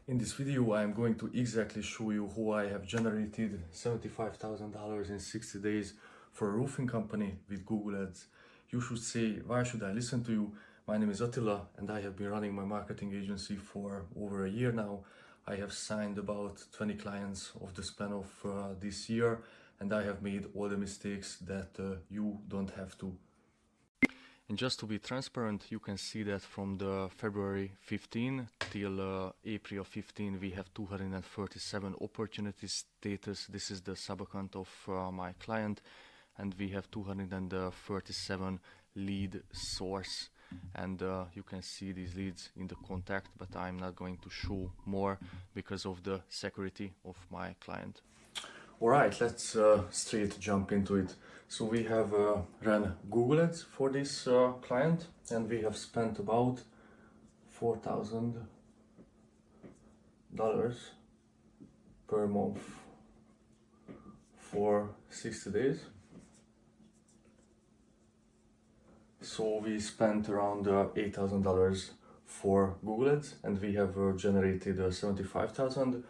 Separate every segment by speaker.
Speaker 1: In this video, I am going to exactly show you how I have generated $75,000 in 60 days for a roofing company with Google Ads. You should say, why should I listen to you? My name is Attila and I have been running my marketing agency for over a year now. I have signed about 20 clients of the span of this year, and I have made all the mistakes that you don't have to. And just to be transparent, you can see that from the February 15 till April 15, we have 237 opportunity status. This is the sub-account of my client, and we have 237 lead source. And you can see these leads in the contact, but I'm not going to show more because of the security of my client. Alright, let's straight jump into it. So we have ran Google Ads for this client, and we have spent about $4,000 per month for 60 days. So we spent around $8,000 for Google Ads, and we have generated $75,000.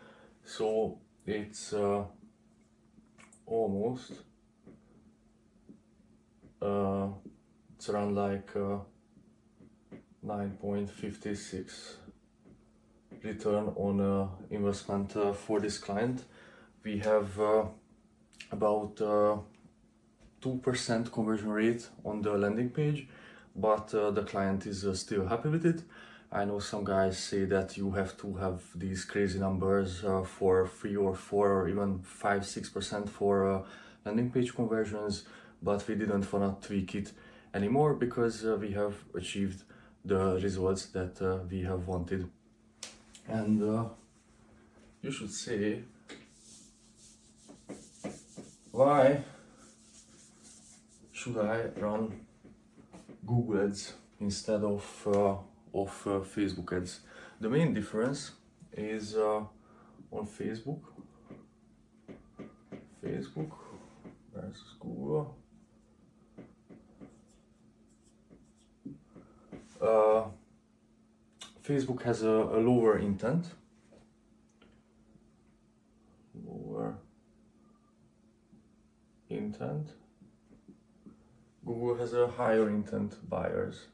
Speaker 1: So it's almost it's around like 9.56 return on investment for this client. We have about 2% conversion rate on the landing page, but the client is still happy with it. I know some guys say that you have to have these crazy numbers for 3 or 4 or even 5-6% for landing page conversions, but we didn't want to tweak it anymore because we have achieved the results that we have wanted. And you should say, why should I run Google Ads instead of Facebook ads? The main difference is on Facebook versus Google. Facebook has a lower intent. Google has a higher intent buyers.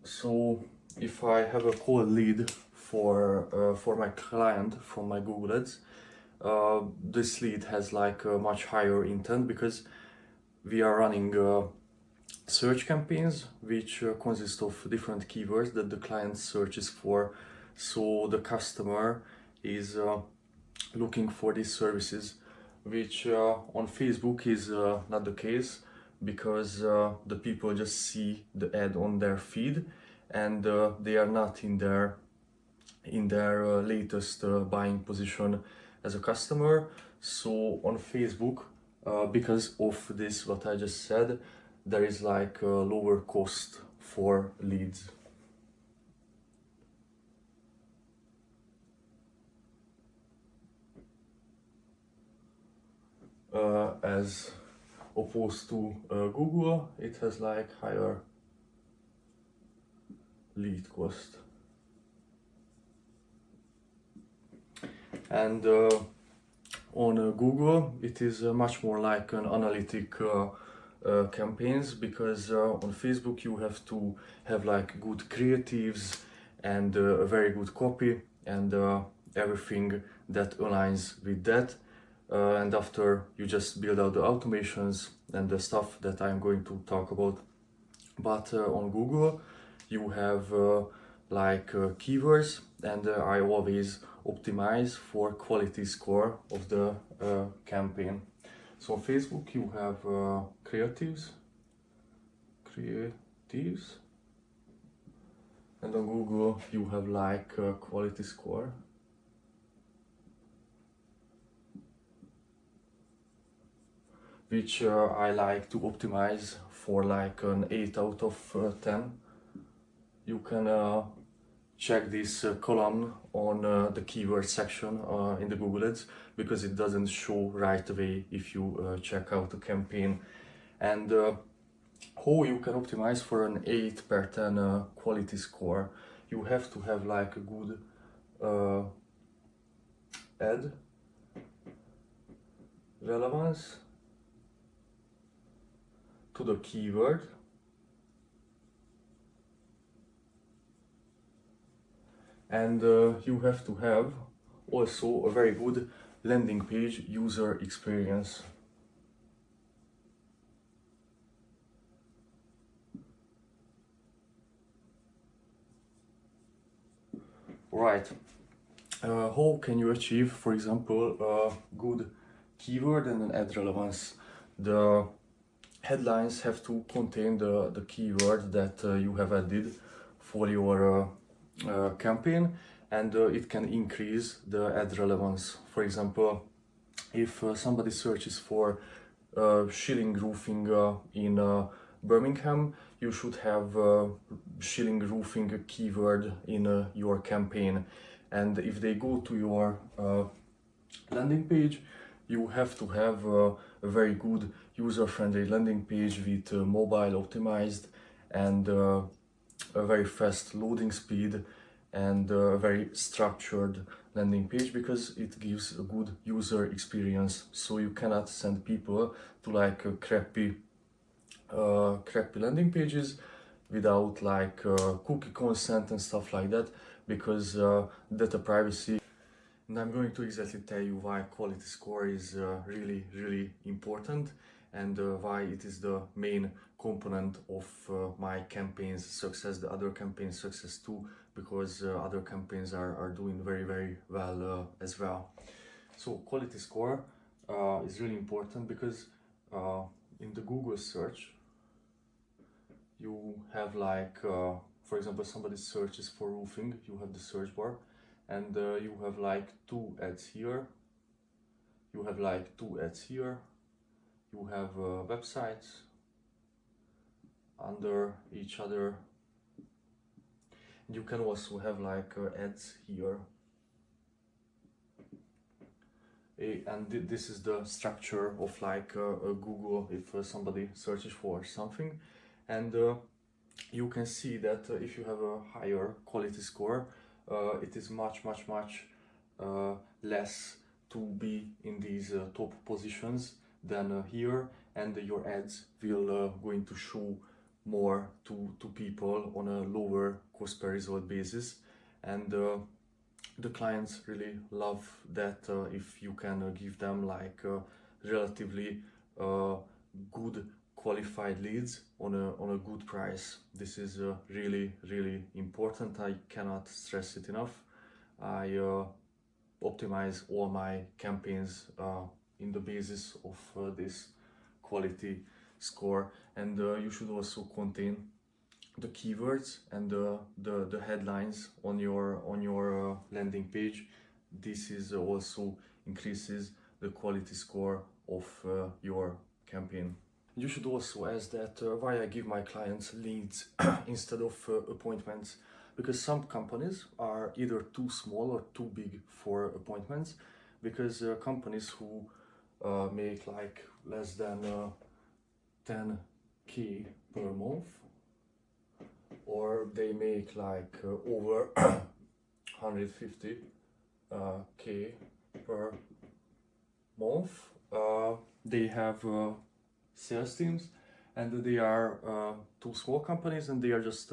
Speaker 1: So if I have a cold lead for my client from my Google Ads, this lead has like a much higher intent because we are running search campaigns which consist of different keywords that the client searches for. So the customer is looking for these services, which on Facebook is not the case, because the people just see the ad on their feed and they are not in their latest buying position as a customer. So on Facebook, because of this what I just said, there is like a lower cost for leads. As opposed to Google, it has like higher lead cost. And on Google, it is much more like an analytic campaigns, because on Facebook you have to have like good creatives and a very good copy and everything that aligns with that. And after you just build out the automations and the stuff that I'm going to talk about. But on Google you have like keywords, and I always optimize for quality score of the campaign. So on Facebook you have creatives, and on Google you have like quality score. Which I like to optimize for like an 8 out of 10. You can check this column on the keyword section in the Google Ads, because it doesn't show right away if you check out the campaign. And how you can optimize for an 8 per 10 quality score. You have to have like a good ad relevance to the keyword, and you have to have also a very good landing page user experience. Right. How can you achieve, for example, a good keyword and an ad relevance? The headlines have to contain the keyword that you have added for your campaign, and it can increase the ad relevance. For example, if somebody searches for shilling roofing in Birmingham, you should have shilling roofing keyword in your campaign. And if they go to your landing page, you have to have a very good user-friendly landing page with mobile optimized and a very fast loading speed and a very structured landing page, because it gives a good user experience. So you cannot send people to like crappy landing pages without like cookie consent and stuff like that, because data privacy. And I'm going to exactly tell you why quality score is really important, and why it is the main component of my campaign's success, the other campaign's success too, because other campaigns are doing very well as well. So quality score is really important because in the Google search you have like, for example, somebody searches for roofing, you have the search bar, and you have like two ads here, you have like two ads here, you have websites under each other. You can also have like ads here. And this is the structure of like Google if somebody searches for something. And you can see that if you have a higher quality score, it is much less to be in these top positions than here, and your ads will going to show more to people on a lower cost per result basis. And the clients really love that if you can give them like relatively good qualified leads on a good price. This is really important. I cannot stress it enough. I optimize all my campaigns in the basis of this quality score, and you should also contain the keywords and the headlines on your landing page. This is also increases the quality score of your campaign. You should also ask that why I give my clients leads instead of appointments, because some companies are either too small or too big for appointments, because companies who make like less than 10K per month, or they make like over 150K per month, they have sales teams, and they are two small companies, and they are just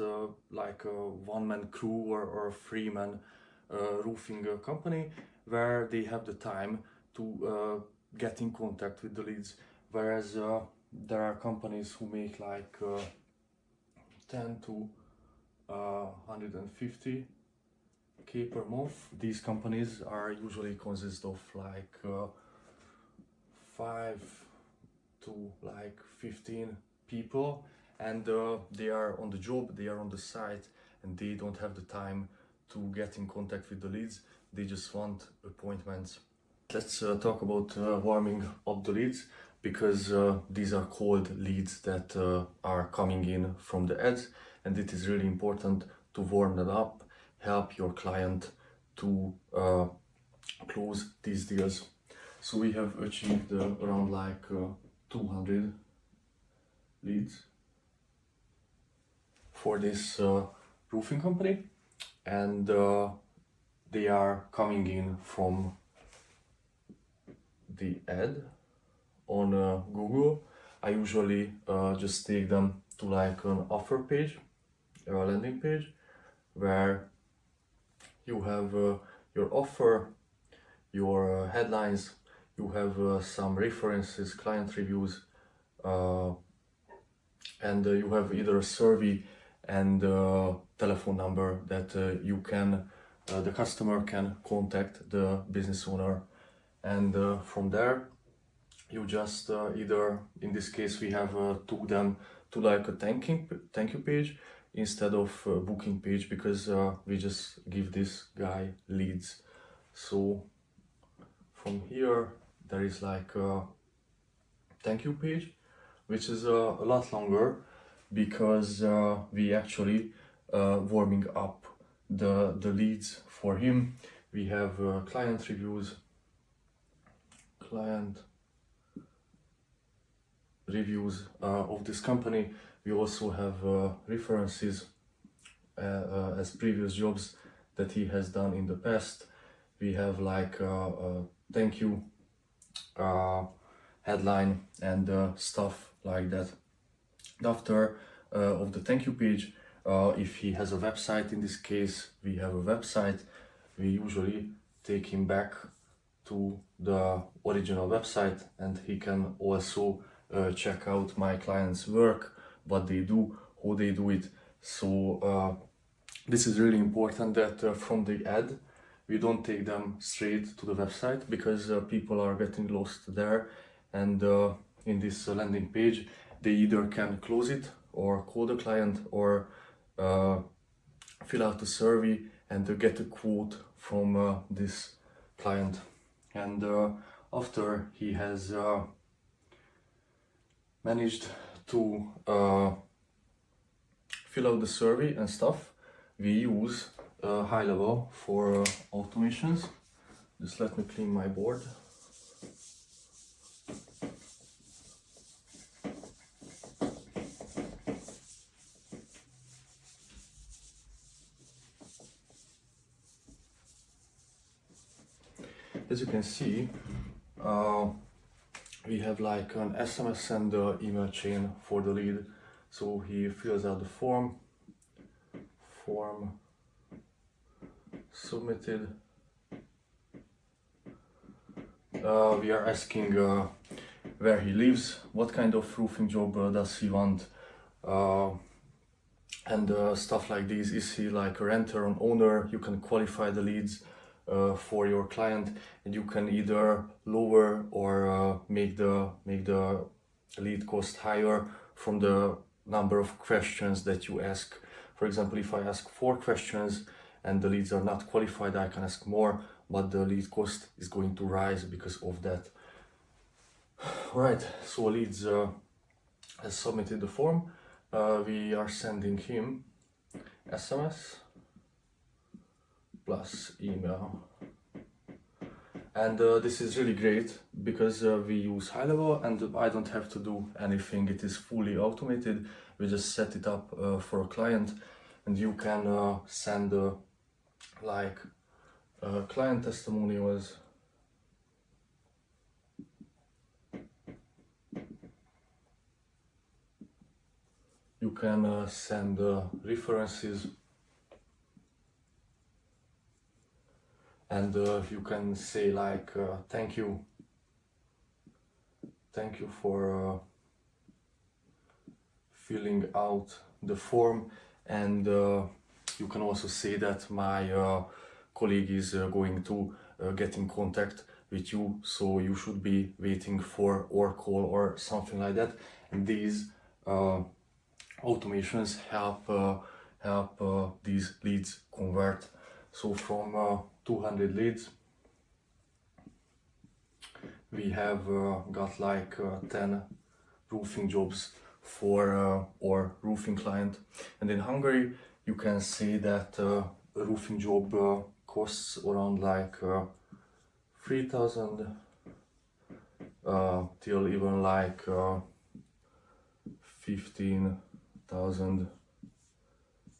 Speaker 1: like a one-man crew or a three-man roofing company, where they have the time to get in contact with the leads, whereas there are companies who make like 10 to 150K per month. These companies are usually consist of like 5 to like 15 people, and they are on the job, they are on the site, and they don't have the time to get in contact with the leads. They just want appointments. Let's talk about warming up the leads, because these are cold leads that are coming in from the ads, and it is really important to warm them up, help your client to close these deals. So we have achieved around like 200 leads for this roofing company, and they are coming in from the ad on Google. I usually just take them to like an offer page or a landing page where you have your offer, your headlines, you have some references, client reviews, and you have either a survey and telephone number that the customer can contact the business owner, and from there you just either, in this case we have took them to like a thank you page instead of booking page, because we just give this guy leads. So from here there is like a thank you page, which is a lot longer because we actually warming up the leads for him. We have client reviews, of this company. We also have references as previous jobs that he has done in the past. We have like thank you headline and stuff like that. After of the thank you page, if he has a website, in this case we have a website, we usually take him back to the original website, and he can also check out my clients' work, what they do, how they do it. So this is really important that from the ad we don't take them straight to the website, because people are getting lost there, and in this landing page they either can close it or call the client or fill out the survey and get a quote from this client. And after he has managed to fill out the survey and stuff, we use HighLevel for automations. Just let me clean my board. As you can see, we have like an SMS and email chain for the lead. So he fills out the form submitted. We are asking where he lives, what kind of roofing job does he want, and stuff like this. Is he like a renter or owner? You can qualify the leads for your client, and you can either lower or make the lead cost higher from the number of questions that you ask. For example, if I ask 4 questions and the leads are not qualified, I can ask more, but the lead cost is going to rise because of that. Alright, so leads has submitted the form. We are sending him SMS plus email. And this is really great because we use HighLevel and I don't have to do anything. It is fully automated. We just set it up for a client, and you can send like client testimonials, you can send references, and you can say like thank you for filling out the form, and you can also say that my colleague is going to get in contact with you, so you should be waiting for or call or something like that. And these automations help these leads convert. So from 200 leads we have got like 10 roofing jobs for our roofing client. And in Hungary you can say that a roofing job costs around like 3,000 till even like 15,000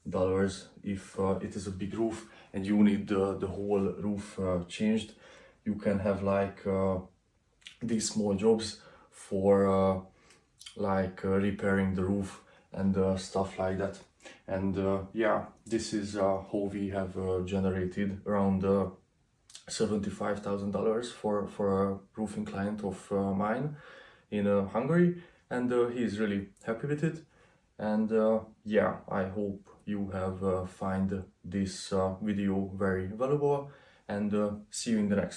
Speaker 1: if it is a big roof and you need the whole roof changed. You can have like these small jobs for repairing the roof and stuff like that. And yeah, this is how we have generated around $75,000 for a roofing client of mine in Hungary, and he is really happy with it. And yeah, I hope you have find this video very valuable, and see you in the next.